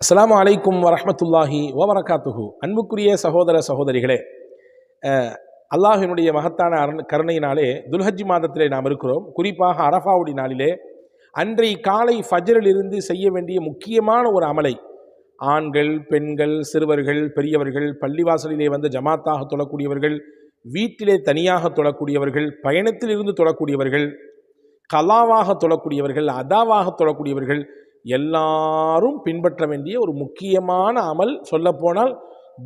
அஸ்ஸலாமு அலைக்கும் வரஹ்மத்துல்லாஹி வபரகாத்துஹு. அன்புக்குரிய சகோதர சகோதரிகளே, அல்லாஹினுடைய மகத்தான கருணையினாலே துல்ஹஜ் மாதத்திலே நாம் இருக்கிறோம். குறிப்பாக அரஃபாவுடைய நாளிலே அன்றை காலை ஃபஜ்ரிலிருந்து செய்ய வேண்டிய முக்கியமான ஒரு அமலை ஆண்கள், பெண்கள், சிறுவர்கள், பெரியவர்கள், பள்ளிவாசலிலே வந்து ஜமாத்தாக தொழக்கூடியவர்கள், வீட்டிலே தனியாக தொழக்கூடியவர்கள், பயணத்தில் இருந்து தொழக்கூடியவர்கள், கலாவாக தொழக்கூடியவர்கள், அதாவாக தொழக்கூடியவர்கள் எல்லாரும் பின்பற்ற வேண்டிய ஒரு முக்கியமான அமல். சொல்லப்போனால்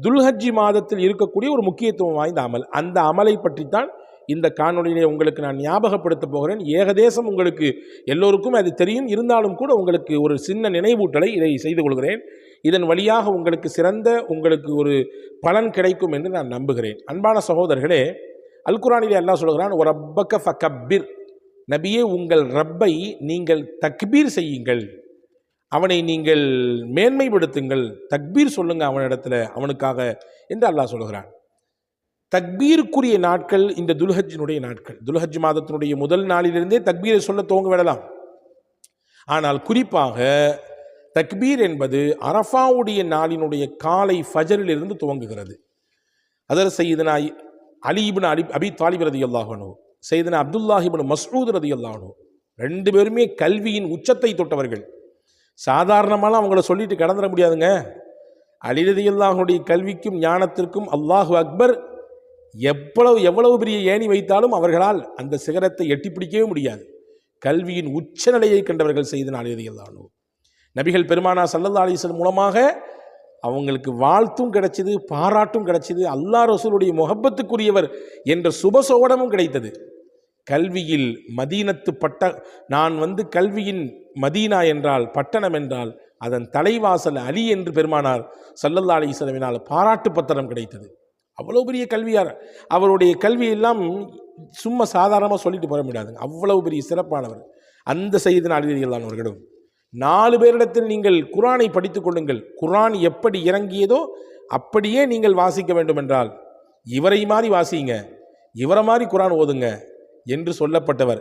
துல்ஹஜ் மாதத்தில் இருக்கக்கூடிய ஒரு முக்கியத்துவம் வாய்ந்த அமல். அந்த அமலை பற்றித்தான் இந்த காணொளியிலே உங்களுக்கு நான் ஞாபகப்படுத்த போகிறேன். ஏகதேசம் உங்களுக்கு எல்லோருக்கும் அது தெரியும், இருந்தாலும் கூட உங்களுக்கு ஒரு சின்ன நினைவூட்டலை இதை செய்து கொள்கிறேன். இதன் வழியாக உங்களுக்கு ஒரு பலன் கிடைக்கும் என்று நான் நம்புகிறேன். அன்பான சகோதரர்களே, அல் குர்ஆனிலே அல்லாஹ் சொல்கிறான், ஒரு ரப்பக ஃபகப்பிர், நபியே உங்கள் ரப்பை நீங்கள் தக்பீர் செய்யுங்கள், அவனை நீங்கள் மேன்மைப்படுத்துங்கள், தக்பீர் சொல்லுங்க அவனிடத்துல, அவனுக்காக என்று அல்லாஹ் சொல்கிறான். தக்பீருக்குரிய நாட்கள் இந்த துல்ஹஜ்ஜினுடைய நாட்கள். துல்ஹஜ் மாதத்தினுடைய முதல் நாளிலிருந்தே தக்பீரை சொல்ல துவங்க விடலாம். ஆனால் குறிப்பாக தக்பீர் என்பது அரஃபாவுடைய நாளினுடைய காலை ஃபஜரிலிருந்து துவங்குகிறது. அதில் சையதுனா அலி இப்னு அபி தாலிப் ரலியல்லாஹு அன்ஹு, சையதுனா அப்துல்லாஹ் இப்னு மஸ்ஊத் ரலியல்லாஹு அன்ஹு, ரெண்டு பேருமே கல்வியின் உச்சத்தை தொட்டவர்கள். சாதாரணமாலாம் அவங்கள சொல்லிட்டு கடந்துட முடியாதுங்க. அலி ரலியல்லாஹு அன்ஹுடைய கல்விக்கும் ஞானத்திற்கும் அல்லாஹு அக்பர் எவ்வளவு பெரிய ஏணி வைத்தாலும் அவர்களால் அந்த சிகரத்தை எட்டி பிடிக்கவே முடியாது. கல்வியின் உச்ச நிலையை கண்டவர்கள் சையதுனா அலி ரலியல்லாஹு அன்ஹு. நபிகள் பெருமானார் ஸல்லல்லாஹு அலைஹி வஸல்லம் மூலமாக அவங்களுக்கு வாழ்த்தும் கிடைச்சது, பாராட்டும் கிடைச்சது, அல்லாஹ் ரசூலுடைய முஹப்பத்துக்குரியவர் என்ற சுபசோடமும் கிடைத்தது. கல்வியில் மதீனத்து நான் கல்வியின் மதீனா என்றால், பட்டணம் என்றால் அதன் தலைவாசல் அலி என்று பெருமானார் ஸல்லல்லாஹு அலைஹி வஸல்லம் பாராட்டு பத்திரம் கிடைத்தது. அவ்வளோ பெரிய கல்வியார். அவருடைய கல்வியெல்லாம் சும்மா சாதாரணமாக சொல்லிட்டு போக முடியாதுங்க, அவ்வளவு பெரிய சிறப்பானவர். அந்த சையதுனா அலி ரலியல்லாஹு அன்ஹு அவர்களும் 4 பேரிடத்தில் நீங்கள் குர்ஆனை படித்துக் கொள்ளுங்கள், குர்ஆன் எப்படி இறங்கியதோ அப்படியே நீங்கள் வாசிக்க வேண்டும் என்றால் இவரை மாதிரி வாசிங்க, இவரை மாதிரி குர்ஆன் ஓதுங்க என்று சொல்லப்பட்டவர்.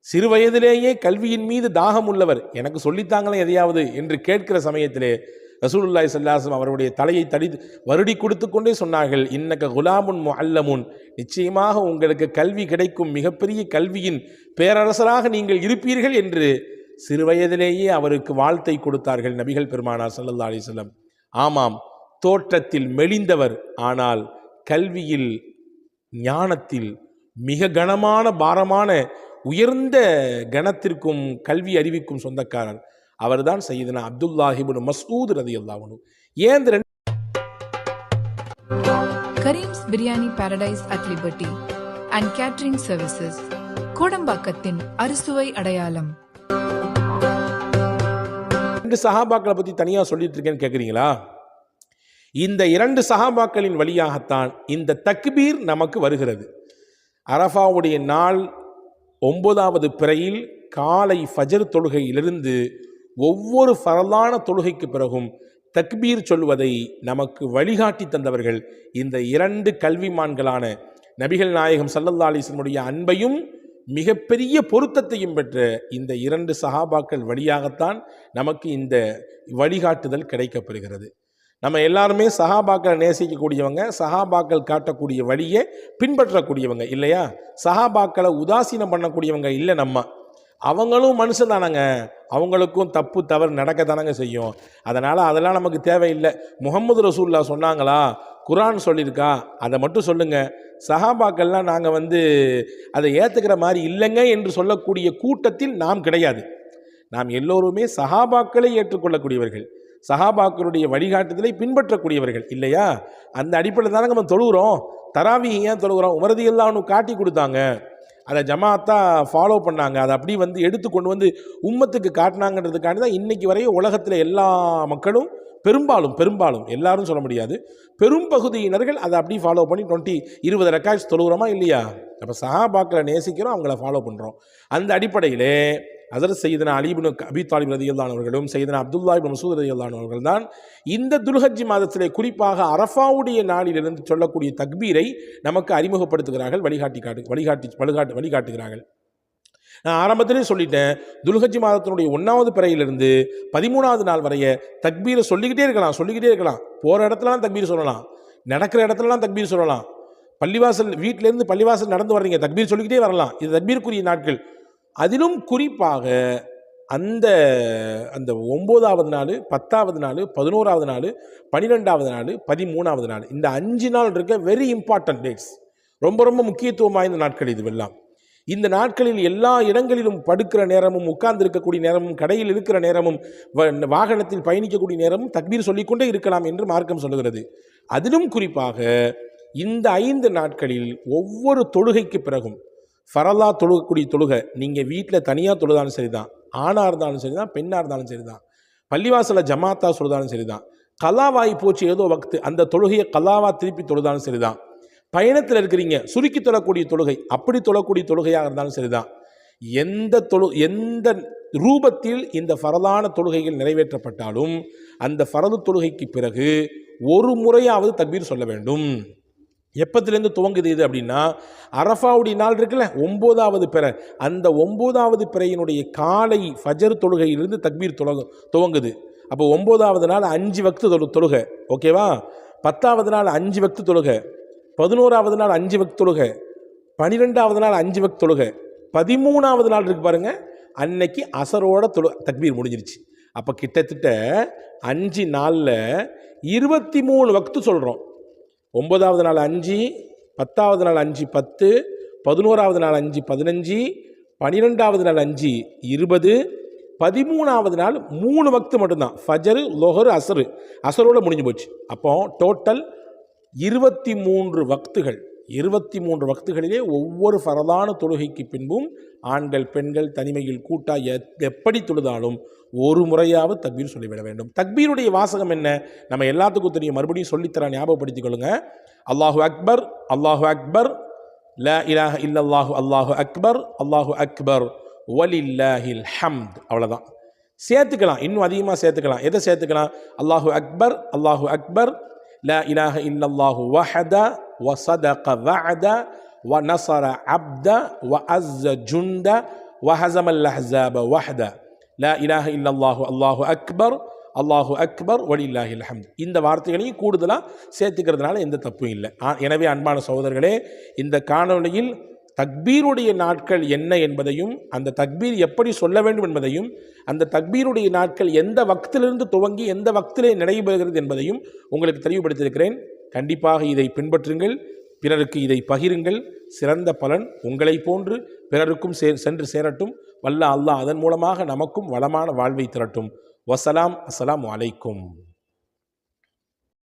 சிறு வயதிலேயே கல்வியின் மீது தாகம் உள்ளவர். எனக்கு சொல்லித்தாங்களே எதையாவது என்று கேட்கிற சமயத்திலே ரசூலுல்லாஹி ஸல்லல்லாஹு அலைஹி வஸல்லம் அவருடைய தலையை வருடி கொடுத்து கொண்டே சொன்னார்கள், இன்னக குலாமுன் முஅல்லமுன், நிச்சயமாக உங்களுக்கு கல்வி கிடைக்கும், மிகப்பெரிய கல்வியின் பேரரசராக நீங்கள் இருப்பீர்கள் என்று சிறு வயதிலேயே அவருக்கு வாழ்த்தை கொடுத்தார்கள் நபிகள் பெருமானார் ஸல்லல்லாஹு அலைஹி வஸல்லம். ஆமாம், தோற்றத்தில் மெலிந்தவர், ஆனால் கல்வியில் ஞானத்தில் மிக கனமான பாரமான உயர்ந்த கணத்திற்கும் கல்வி அறிவிக்கும் சொந்தக்காரர் அவர்தான் சையதுனா அப்துல்லாஹ் இப்னு மஸ்ஊத் ரலியல்லாஹு அன்ஹு. ஏன் Kareem's biryani paradise at Liberty and catering services, கோடம்பாக்கத்தின் அறுசுவை அடையாளம். 2 சஹாபாக்களை பற்றி தனியாக சொல்லிட்டு இருக்கேன்னு கேட்குறீங்களா? இந்த 2 சஹாபாக்களின் வழியாகத்தான் இந்த தக்பீர் நமக்கு வருகிறது. அரஃபாவுடைய நாள் 9வது பிறையில் காலை ஃபஜர் தொழுகையிலிருந்து ஒவ்வொரு ஃபரலான தொழுகைக்கு பிறகும் தக்பீர் சொல்வதை நமக்கு வழிகாட்டி தந்தவர்கள் இந்த 2 கல்விமான்களான நபிகள் நாயகம் ஸல்லல்லாஹு அலைஹி வஸல்லம் அன்பையும் மிகப்பெரிய பொருத்தத்தையும் பெற்ற இந்த 2 சஹாபாக்கள் வழியாகத்தான் நமக்கு இந்த வழிகாட்டுதல் கிடைக்கப்பெறுகிறது. நம்ம எல்லாருமே சஹாபாக்களை நேசிக்கக்கூடியவங்க, சஹாபாக்கள் காட்டக்கூடிய வழியை பின்பற்றக்கூடியவங்க இல்லையா? சஹாபாக்களை உதாசீனம் பண்ணக்கூடியவங்க இல்லை. அவங்களும் மனுஷன் தானங்க, அவங்களுக்கும் தப்பு தவறு நடக்கத்தானங்க செய்யும். அதனால் அதெல்லாம் நமக்கு தேவையில்லை. முஹம்மது ரசூலுல்லாஹ் சொன்னாங்களா, குர்ஆன் சொல்லியிருக்கா, அதை மட்டும் சொல்லுங்கள். சஹாபாக்கள்லாம் நாங்கள் அதை ஏற்றுக்கிற மாதிரி இல்லைங்க என்று சொல்லக்கூடிய கூட்டத்தில் நாம் கிடையாது. நாம் எல்லோருமே சஹாபாக்களை ஏற்றுக்கொள்ளக்கூடியவர்கள், சஹாபாக்களுடைய வழிகாட்டுதலை பின்பற்றக்கூடியவர்கள் இல்லையா? அந்த அடிப்படையில் தானே நம்ம தொழுகிறோம். தராவீஹ் ஏன் தொழுகிறோம்? உமர் ரலியல்லாஹு அன்ஹு காட்டி கொடுத்தாங்க, அதை ஜமாத்தாக ஃபாலோ பண்ணாங்க, அதை அப்படி எடுத்து கொண்டு உம்மத்துக்கு காட்டினாங்கன்றதுக்காண்டி தான் இன்றைக்கி வரையும் உலகத்தில் எல்லா மக்களும் பெரும்பாலும் எல்லாரும் சொல்ல முடியாது, பெரும் பகுதியினர்கள் அதை அப்படி ஃபாலோ பண்ணி 20 ரக்காத் தொழுகிறோமா இல்லையா? அப்போ சஹாபாக்களை நேசிக்கிறோம், அவங்கள ஃபாலோ பண்ணுறோம். அந்த அடிப்படையிலே ஹஸரத் சையதுனா அலி இப்னு அபி தாலிப் ரலியல்லாஹு அன்ஹு அவர்களும் சையதுனா அப்துல்லாஹ் இப்னு மஸ்ஊத் ரலியல்லாஹு அன்ஹு அவர்கள் தான் இந்த துல்ஹஜ் மாதத்திலே குறிப்பாக அரஃபாவுடைய நாளிலிருந்து சொல்லக்கூடிய தக்பீரை நமக்கு அறிமுகப்படுத்துகிறார்கள், வழிகாட்டுகிறார்கள். நான் ஆரம்பத்திலே சொல்லிட்டேன், துல்ஹஜ் மாதத்தினுடைய 1வது பிறையிலிருந்து 13வது நாள் வரைய தக்பீரை சொல்லிக்கிட்டே இருக்கலாம். போகிற இடத்துலலாம் தக்பீர் சொல்லலாம், நடக்கிற இடத்துலலாம் தக்பீர் சொல்லலாம். பள்ளிவாசல், வீட்டிலேருந்து பள்ளிவாசல் நடந்து வர்றீங்க, தக்பீர் சொல்லிக்கிட்டே வரலாம். இது தக்பீருக்குரிய நாட்கள். அதிலும் குறிப்பாக அந்த அந்த 9வது நாள், 10வது நாள், 11வது நாள், 12வது நாள், 13வது நாள், இந்த 5 நாள் இருக்க வெரி இம்பார்ட்டன்ட் டேட்ஸ். ரொம்ப ரொம்ப முக்கியத்துவம் வாய்ந்த நாட்கள் இதுவெல்லாம். இந்த நாட்களில் எல்லா இடங்களிலும் படுக்கிற நேரமும், உட்கார்ந்து இருக்கக்கூடிய நேரமும், கடையில் இருக்கிற நேரமும், வாகனத்தில் பயணிக்கக்கூடிய நேரமும் தக்பீர் சொல்லிக்கொண்டே இருக்கலாம் என்று மார்க்கம் சொல்லுகிறது. அதிலும் குறிப்பாக இந்த 5 நாட்களில் ஒவ்வொரு தொழுகைக்கு பிறகும் ஃபரலா தொழுகக்கூடிய தொழுகை, நீங்கள் வீட்டில் தனியாக தொழுதாலும் சரிதான், ஆணாக இருந்தாலும் சரிதான், பெண்ணாக இருந்தாலும் சரிதான், பள்ளிவாசலில் ஜமாத்தா சொல்லுதாலும் சரிதான், கலாவாய் போச்சு ஏதோ வக்து, அந்த தொழுகையை கலாவா திருப்பி தொழுதாலும் சரிதான், பயணத்தில் இருக்கிறீங்க சுருக்கி தொழக்கூடிய தொழுகை, அப்படி தொழக்கூடிய தொழுகையாக இருந்தாலும் சரிதான், எந்த ரூபத்தில் இந்த ஃபரலான தொழுகைகள் நிறைவேற்றப்பட்டாலும் அந்த ஃபரது தொழுகைக்கு பிறகு ஒரு முறையாவது தக்பீர் சொல்ல வேண்டும். எப்பத்திலேருந்து துவங்குது இது அப்படின்னா, அரஃபாவுடைய நாள் இருக்குல்ல, 9வது பிறை, அந்த 9வது பிறையினுடைய காலை ஃபஜர் தொழுகையிலிருந்து தக்பீர் துவங்குது. அப்போ 9வது நாள் 5 வக்து தொழுகை, ஓகேவா? 10வது நாள் 5 வக்து தொழுகை, 11வது நாள் 5 வக்து தொழுகை, 12வது நாள் 5 வக்து தொழுகை, 13வது நாள் இருக்கு பாருங்க, அன்னைக்கு அசரோட தக்பீர் முடிஞ்சிருச்சு. அப்போ கிட்டத்தட்ட 5 நாளில் 23 வக்து சொல்கிறோம். 9வது நாள் 5, 10வது நாள் 5 10, 11வது நாள் 5 15, 12வது நாள் 5 20, 13வது நாள் 3 வக்து மட்டும்தான், ஃபஜர், லொஹர், அசரோட முடிஞ்சு போச்சு. அப்போ டோட்டல் 23 வக்துகள். 23 வக்துகளிலே ஒவ்வொரு ஃபரதான தொழுகைக்கு பின்பும் ஆண்கள் பெண்கள் தனிமையில் கூட்டாக எப்படி தொழுதாலும் ஒரு முறையாவது தக்பீர் சொல்லிவிட வேண்டும். தக்பீருடைய வாசகம் என்ன? நம்ம எல்லாத்துக்கும் தெரியும், மறுபடியும் சொல்லித்தர ஞாபகப்படுத்திக் கொள்ளுங்க. அல்லாஹு அக்பர், அல்லாஹு அக்பர், லா இலாஹ இல்லல்லாஹு, அல்லாஹு அக்பர், அல்லாஹு அக்பர், வலில்லாஹில் ஹம்த். அவ்வளோதான். சேர்த்துக்கலாம், இன்னும் அதிகமாக சேர்த்துக்கலாம். எதை சேர்த்துக்கலாம்? அல்லாஹு அக்பர், அல்லாஹு அக்பர், லா இலாஹ இல்லல்லாஹு வஹத வஸதக வஅத வநஸர அப்த வஅஸ்ஸ ஜுந்த வஹஸமல் அஹ்ஸாப வஹத, லா இலாஹ இல்லல்லாஹு, அல்லாஹு அக்பர், அல்லாஹு அக்பர், வலில்லாஹில் ஹம்த். இந்த வார்த்தைகளையும் கூடுதலாக சேர்த்துக்கிறதுனால எந்த தப்பும் இல்லை. எனவே அன்பான சகோதரர்களே, இந்த காணொளியில் தக்பீருடைய நாட்கள் என்ன என்பதையும், அந்த தக்பீர் எப்படி சொல்ல வேண்டும் என்பதையும், அந்த தக்பீருடைய நாட்கள் எந்த வக்திலிருந்து துவங்கி எந்த வக்திலே நடைபெறுகிறது என்பதையும் உங்களுக்கு தெளிவுபடுத்தியிருக்கிறேன். கண்டிப்பாக இதை பின்பற்றுங்கள், பிறருக்கு இதை பகிருங்கள். சிறந்த பலன் உங்களை போன்று பிறருக்கும் சென்று சேரட்டும். வல்ல அல்லாஹ் அதன் மூலமாக நமக்கும் வளமான வாழ்வை திரட்டும். வசலாம். அஸ்ஸலாமு அலைக்கும்.